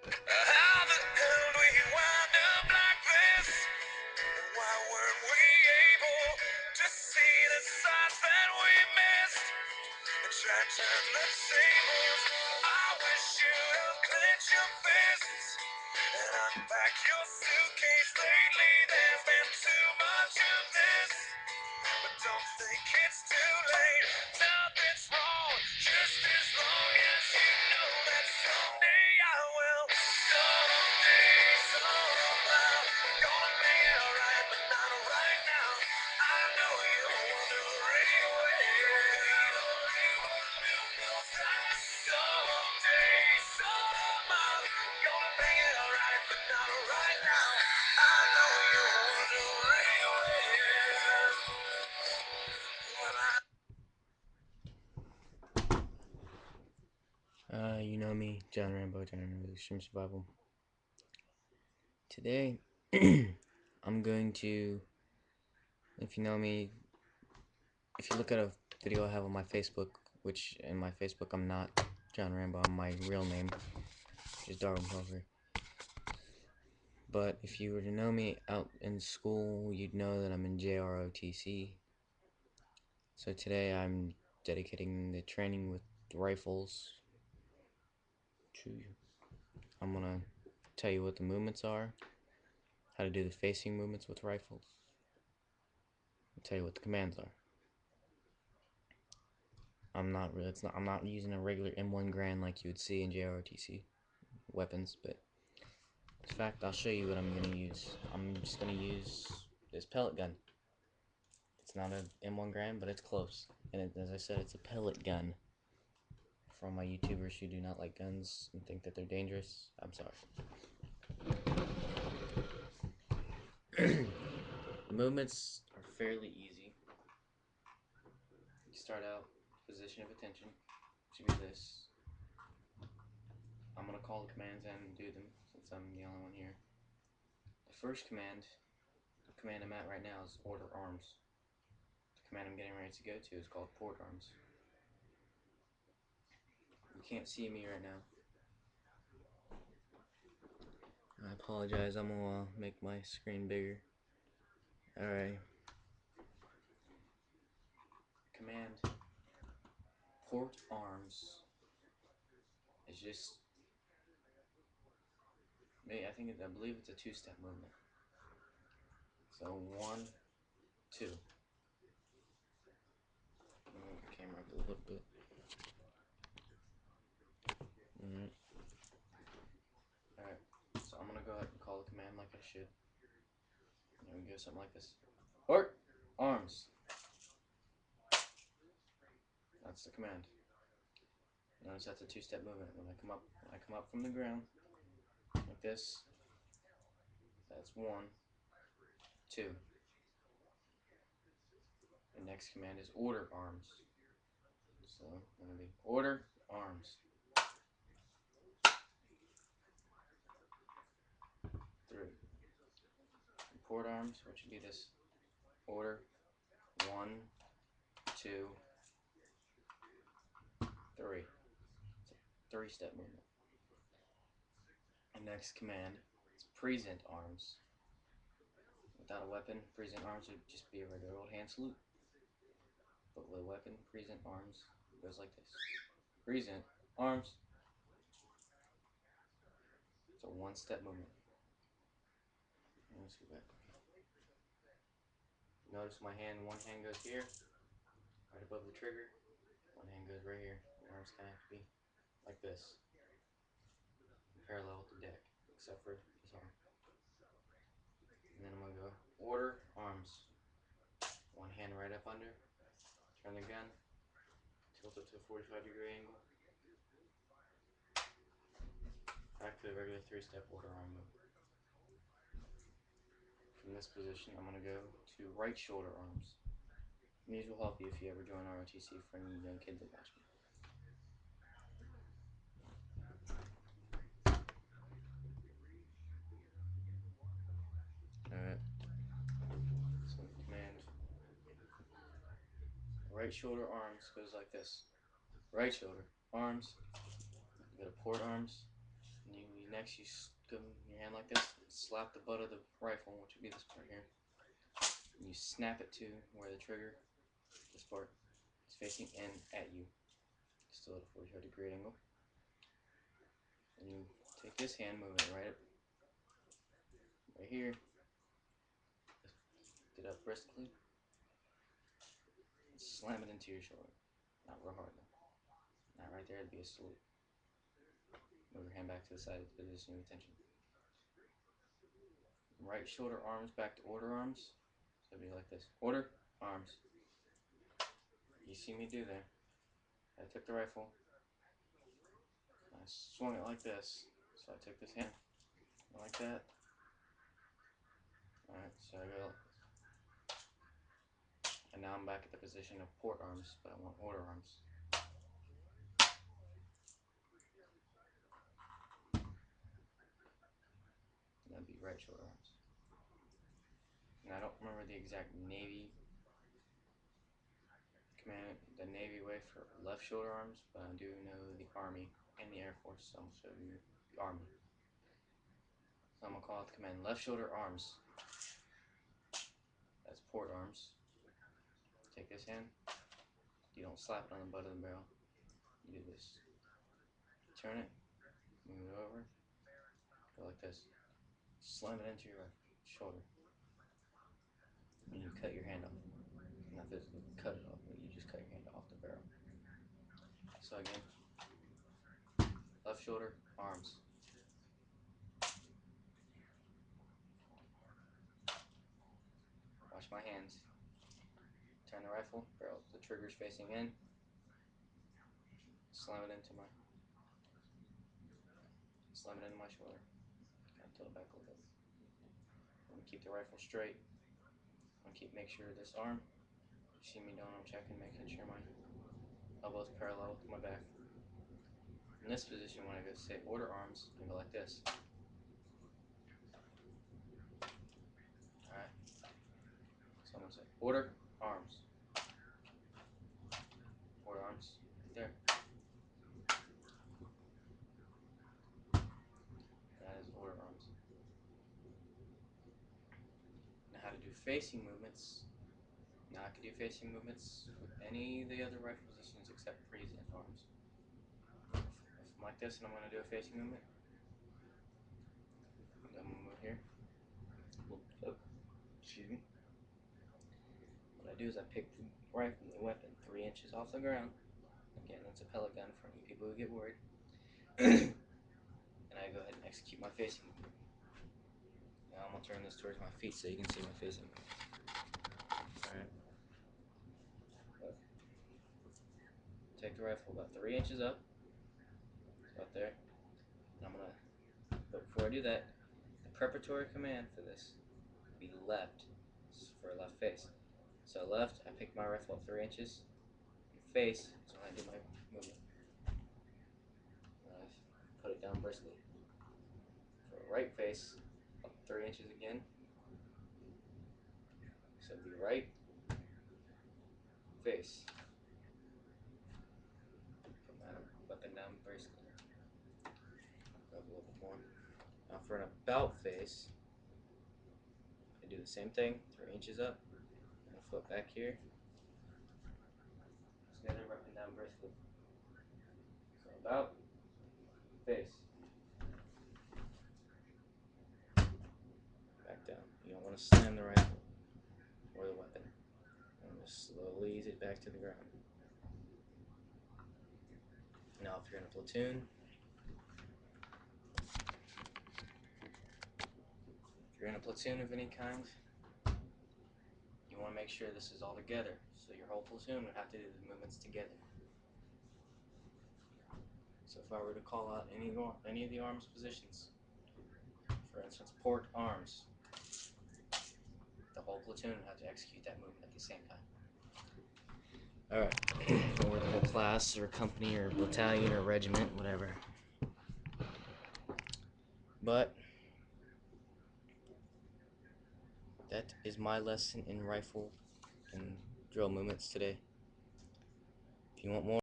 How the hell do we wind up like this? Why weren't we able to see the signs that we missed? And try to turn the tables. I wish you'd clench your fists and unpack your suitcase. Lately, there's been too much of this. But don't think it's too late. Nothing's wrong, just as long as you know that someday I will. Someday, somehow, gonna make it alright, but not right now. I know you're wondering someday, somehow, gonna make it alright, but not right now. I know you're wondering. You know me, John Rambo, Extreme Survival. Today, I'm going to, if you know me, if you look at a video I have on my Facebook, which in my Facebook I'm not John Rambo, I'm my real name, which is Darwin Pelfrey. But if you were to know me out in school, you'd know that I'm in J.R.E.S. So today I'm dedicating the training with rifles to, I'm gonna tell you what the movements are, how to do the facing movements with rifles. I'll tell you what the commands are. I'm not using a regular M1 Grand like you would see in J.R.E.S weapons, but in fact, I'll show you what I'm gonna use. I'm just gonna use this pellet gun. It's not an M1 Grand, but it's close. And as I said, it's a pellet gun. For all my YouTubers who do not like guns and think that they're dangerous, I'm sorry. The movements are fairly easy. You start out, position of attention, should be this. I'm gonna call the commands and do them since I'm the only one here. The first command, the command I'm at right now, is order arms. The command I'm getting ready to go to is called port arms. You can't see me right now. I apologize, I'm gonna make my screen bigger. Alright. Command port arms is just, I believe it's a two-step movement. So 1, 2. Move the camera up a little bit. Alright, so I'm gonna go ahead and call the command like I should. And we go something like this. Port arms. That's the command. Notice that's a two-step movement. When I come up from the ground like this, that's 1, 2. The next command is order arms. So gonna be order arms. 3. Port arms, which would be this order 1, 2, 3. It's a 3-step movement. The next command is present arms. Without a weapon, present arms would just be a regular old hand salute. But with a weapon, present arms goes like this. Present arms. It's a 1-step movement. Let's go back. Notice my hand, one hand goes here, right above the trigger. One hand goes right here. The arms kind of have to be like this, parallel with the deck, except for this arm. And then I'm gonna go order arms. One hand right up under, turn the gun, tilt it to a 45-degree angle. Back to the regular 3-step order arm move. From this position, I'm gonna go to right shoulder arms. And these will help you if you ever join ROTC for any young kids that watch me. Alright. So command right shoulder arms goes like this. Right shoulder arms. You go to port arms. And you next you go your hand like this, slap the butt of the rifle, which would be this part here, and you snap it to where the trigger, this part, is facing in at you, still at a 45-degree angle. And you take this hand, move it right here, lift it up briskly, and slam it into your shoulder. Not real hard though. Not right there, it'd be a salute. Move your hand back to the side of the position of attention. Right shoulder arms back to order arms. So it'd be like this. Order, arms. You see me do there. I took the rifle. I swung it like this. So I took this hand like that. Alright, so I go like this. And now I'm back at the position of port arms, but I want order arms. And that'd be right shoulder arms. And I don't remember the exact Navy command, the Navy way for left shoulder arms, but I do know the Army and the Air Force, so I'm going to show you the Army. So I'm going to call out the command left shoulder arms. That's port arms. Take this hand. You don't slap it on the butt of the barrel. You do this. Turn it, move it over, go like this. Slam it into your shoulder. And you cut your hand off. Not physically cut it off, but you just cut your hand off the barrel. So again, left shoulder, arms. Watch my hands. Turn the rifle, barrel, the trigger's facing in. Slam it into my shoulder. Kind of tilt it back a little bit. I'm gonna keep the rifle straight. I'm gonna make sure this arm, you see me doing, I'm checking, making sure my elbow's parallel with my back. In this position, when I go say order arms, I go like this. Alright. So I'm gonna say order arms. Order arms. Right there. That is order arms. Now how to do facing movements. Now I can do facing movements with any of the other rifle positions except present arms. If I'm like this and I'm going to do a facing movement, I'm going to move here. Oh, excuse me. What I do is I pick the rifle, the weapon 3 inches off the ground. Again, that's a pellet gun for any people who get worried. And I go ahead and execute my facing movement. Now I'm going to turn this towards my feet so you can see my facing movement. Alright. Take the rifle about 3 inches up. About there. And I'm going to, but before I do that, the preparatory command for this would be left. This is for left face. So left, I pick my rifle up 3 inches. And face is when I do my movement. I put it down briskly. For right face, up 3 inches again. So it'd be right face. Put my weapon down briskly. Go up a little bit more. Now for an about face, I do the same thing, 3 inches up, and a foot back here. Together, weapon down briskly. So about face. Back down. You don't want to slam the rifle or the weapon. And just slowly ease it back to the ground. Now if you're in a platoon, of any kind, you want to make sure this is all together. So your whole platoon would have to do the movements together. So if I were to call out any of the arms positions, for instance, port arms, the whole platoon would have to execute that movement at the same time. Alright, or the whole class, or company, or battalion, or regiment, whatever. But that is my lesson in rifle and drill movements today. If you want more